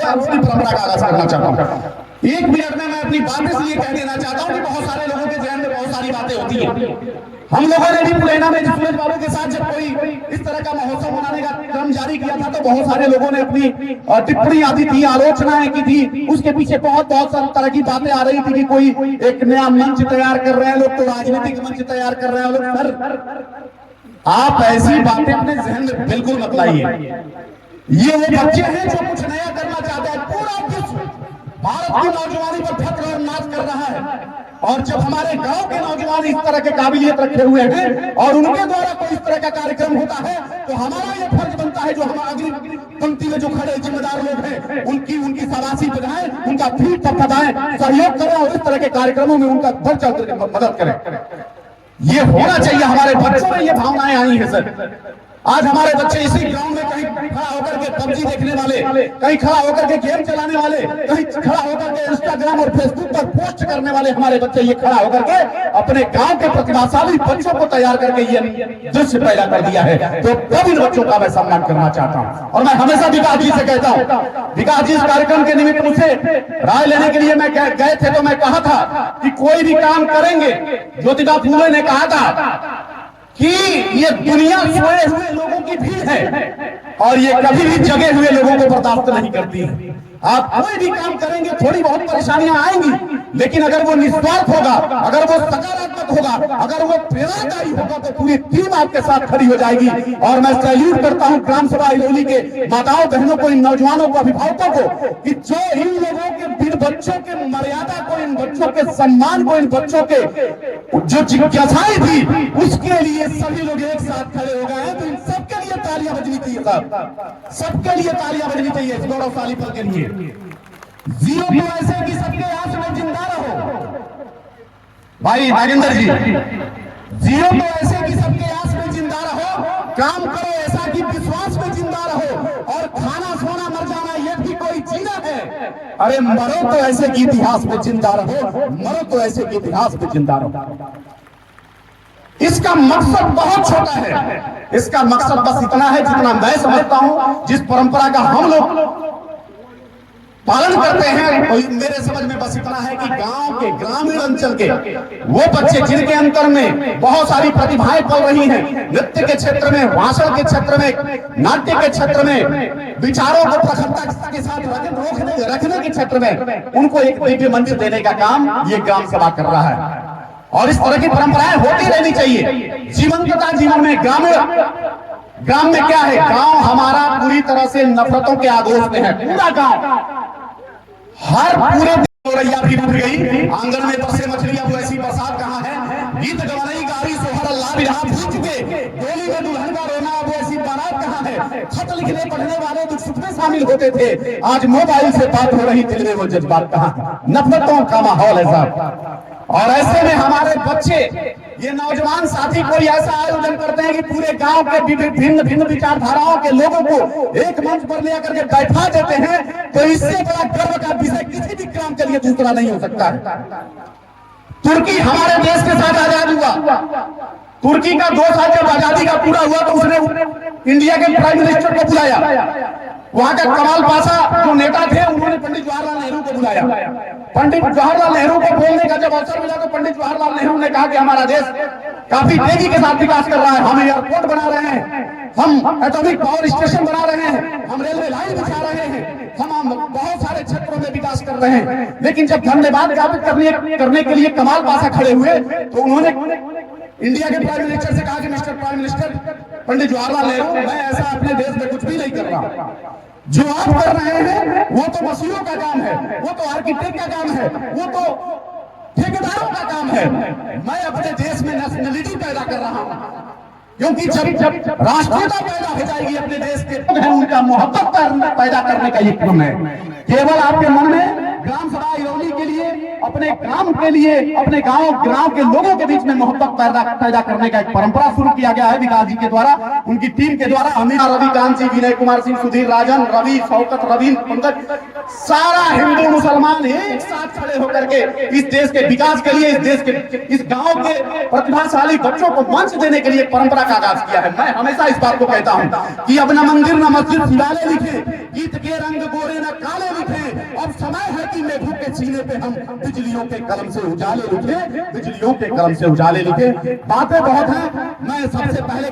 सांस्कृतिक परंपरा का आगाज करना चाहता हूँ। एक मिनट में मैं अपनी बात इसलिए कह देना चाहता हूँ कि बहुत सारे लोगों के जहन में बहुत सारी बातें होती हैं। हम लोगों ने भी पुलैना में सूरज बाबू के साथ जब कोई इस तरह का महोत्सव मनाने का क्रम जारी किया था तो बहुत सारे लोगों ने अपनी टिप्पणी आदि थी, आलोचनाएं की थी। उसके पीछे बहुत तरह की बातें आ रही थी कि कोई एक नया मंच तैयार कर रहे हैं लोग, तो राजनीतिक मंच तैयार कर रहे हैं लोग। सर, आप ऐसी बातें अपने जहन में बिल्कुल मत लाइए। ये वो बच्चे हैं जो कुछ नया करना चाहते हैं। पूरा विश्व भारत की नौजवानी पर फख्र और नाच कर रहा है, और जब हमारे गांव के नौजवान इस तरह के काबिलियत रखे हुए हैं और उनके द्वारा कोई इस तरह का कार्यक्रम होता है तो हमारा ये फर्ज बनता है, जो हमारे अग्रिम पंक्ति में जो खड़े जिम्मेदार लोग हैं, उनकी शाबाशी बजाएं, उनका फीट थपथपाएं, सहयोग करें और इस तरह के कार्यक्रमों में उनका बढ़ चढ़ करके मदद करें। ये होना चाहिए। हमारे बच्चों में ये भावनाएं आई हैं सर। आज हमारे बच्चे इसी ग्राउंड में कहीं खड़ा होकर के पबजी देखने वाले, कहीं खड़ा होकर के गेम चलाने वाले, कहीं खड़ा होकर के इंस्टाग्राम और फेसबुक पर पोस्ट करने वाले हमारे बच्चे ये खड़ा होकर के अपने गांव के प्रतिभाशाली बच्चों को तैयार करके ये दृश्य पैदा कर दिया है। तो तब इन बच्चों का मैं सम्मान करना चाहता हूं। और मैं हमेशा विकास जी से कहता हूं, विकास जी इस कार्यक्रम के निमित्त मुझसे राय लेने के लिए मैं गए थे तो मैं कहा था कि कोई भी काम करेंगे, ज्योतिबा फूले ने कहा था कि ये दुनिया सोए हुए लोगों की भीड़ है और ये कभी भी जगे हुए लोगों को बर्दाश्त नहीं करती है। आप कोई भी काम करेंगे, थोड़ी बहुत परेशानियां आएंगी, लेकिन अगर वो निस्वार्थ होगा, अगर वो सकारात्मक होगा, अगर वो प्रेरणादायी होगा तो पूरी टीम आपके साथ खड़ी हो जाएगी। और मैं सैल्यूट करता हूं ग्राम सभा इलोली के माताओं बहनों को, इन नौजवानों को, अभिभावकों को, कि जो इन लोगों के, इन बच्चों के मर्यादा को, इन बच्चों के सम्मान को, इन बच्चों के जो जिज्ञासाएं थी उसके लिए सभी लोग एक साथ खड़े हो गए हैं। तो इन सबके लिए तालियां बजनी चाहिए साहब, सबके लिए तालियां बजनी चाहिए इस गौरवशाली पल के लिए। जीरो तो ऐसे कि सबके आस में जिंदा रहो भाई नागेंद्र जी, जीरो तो ऐसे कि सबके आस में जिंदा रहो, काम करो ऐसा कि विश्वास में जिंदा रहो, और खाना सोना मर जाना ये भी कोई जीना है। अरे मरो तो ऐसे कि इतिहास में जिंदा रहो, मरो तो ऐसे कि इतिहास में जिंदा रहो। इसका मकसद बहुत छोटा है। इसका मकसद बस इतना है जितना मैं समझता हूं, जिस परंपरा का हम लोग पालन करते हैं, मेरे समझ में बस इतना है कि गांव के, ग्रामीण अंचल के वो बच्चे जिनके अंतर में बहुत सारी प्रतिभाएं पल रही हैं, नृत्य के क्षेत्र में, भाषण के क्षेत्र में, नाट्य के क्षेत्र में, विचारों को प्रखरता के साथ रखने के क्षेत्र में, उनको एक दिव्य मंच देने का काम ये ग्राम सभा कर रहा है। और इस तरह की परंपराएं होती रहनी चाहिए। जीवंतता जीवन में, ग्राम में क्या है, गांव हमारा पूरी तरह से नफरतों के आगोश में है। पूरा गांव, हर पूरे गौरैया भी उठ गई, आंगन में बसे मछलियां, वो ऐसी बरसात कहाँ है, गीत गवाई गाड़ी सोहर अल्लाह बिरहा भूल चुके, डोली में दुल्हन का रोना, वो ऐसी बारात कहाँ है। खत लिखने पढ़ने वाले दुख सुख में शामिल होते थे, आज मोबाइल से बात हो रही, दिल में वो जज्बात कहाँ। नफरतों का माहौल है साहब। और ऐसे में हमारे बच्चे, ये नौजवान साथी कोई ऐसा आयोजन करते हैं कि पूरे गांव के भिन्न भिन्न विचारधाराओं के लोगों को एक मंच पर ले करके बैठा देते हैं, तो इससे बड़ा गर्व का विषय किसी भी काम के लिए दूसरा नहीं हो सकता है। तुर्की हमारे देश के साथ आजाद हुआ, तुर्की का 2 साल जब आजादी का पूरा हुआ तो उसने इंडिया के प्राइम मिनिस्टर को बुलाया। वहां का कमाल पाशा जो नेता थे, उन्होंने पंडित जवाहरलाल नेहरू को बुलाया। पंडित जवाहरलाल नेहरू को बोलने का जब अवसर मिला तो पंडित जवाहरलाल नेहरू ने कहा कि हमारा देश काफी तेजी के साथ विकास कर रहा है, हम एयरपोर्ट बना रहे हैं, हम एटॉमिक पावर स्टेशन बना रहे हैं, हम रेलवे लाइन बिछा रहे हैं, हम बहुत सारे क्षेत्रों में विकास कर रहे हैं। लेकिन जब धन्यवाद ज्ञापित करने के लिए कमाल पाशा खड़े हुए तो उन्होंने इंडिया के प्राइम मिनिस्टर से कहा कि mister prime minister Pandit Jawaharlal Nehru, मैं ऐसा अपने देश में कुछ भी नहीं कर रहा, जो आप कर रहे हैं वो तो मशीनों का काम है, वो तो आर्किटेक्ट का काम है, वो तो ठेकेदारों का काम है। मैं अपने देश में नेशनलिटी पैदा कर रहा हूं, क्योंकि जब राष्ट्रीयता पैदा हो जाएगी अपने देश के, उनका मोहब्बत पैदा करने का ये क्रम है। केवल आपके मन में ग्राम सभा इलोली के लिए, अपने ग्राम के लिए, अपने गांव के लोगों के बीच में मोहब्बत पैदा करने का एक परंपरा शुरू किया गया है विकास जी के द्वारा, उनकी टीम के द्वारा। अमीर रविकांत जी, विनय कुमार सिंह, सुधीर राजन, रवि, शौकत, रवींद्र, पंकज, सारा हिंदू मुसलमान एक साथ खड़े होकर के इस देश के विकास के लिए, इस देश के, इस गांव के प्रतिभाशाली बच्चों को मंच देने के लिए परंपरा का आगाज किया है। मैं हमेशा इस बात को कहता हूं कि अब न मंदिर न मस्जिद शिवालय लिखे, गीत के रंग गोरे न काले लिखे, समय है कि मेघों के सीने पे हम बिजलियों के कलम से उजाले लिखे, बिजलियों के कलम से उजाले लिखे। बातें बहुत हैं, मैं सबसे पहले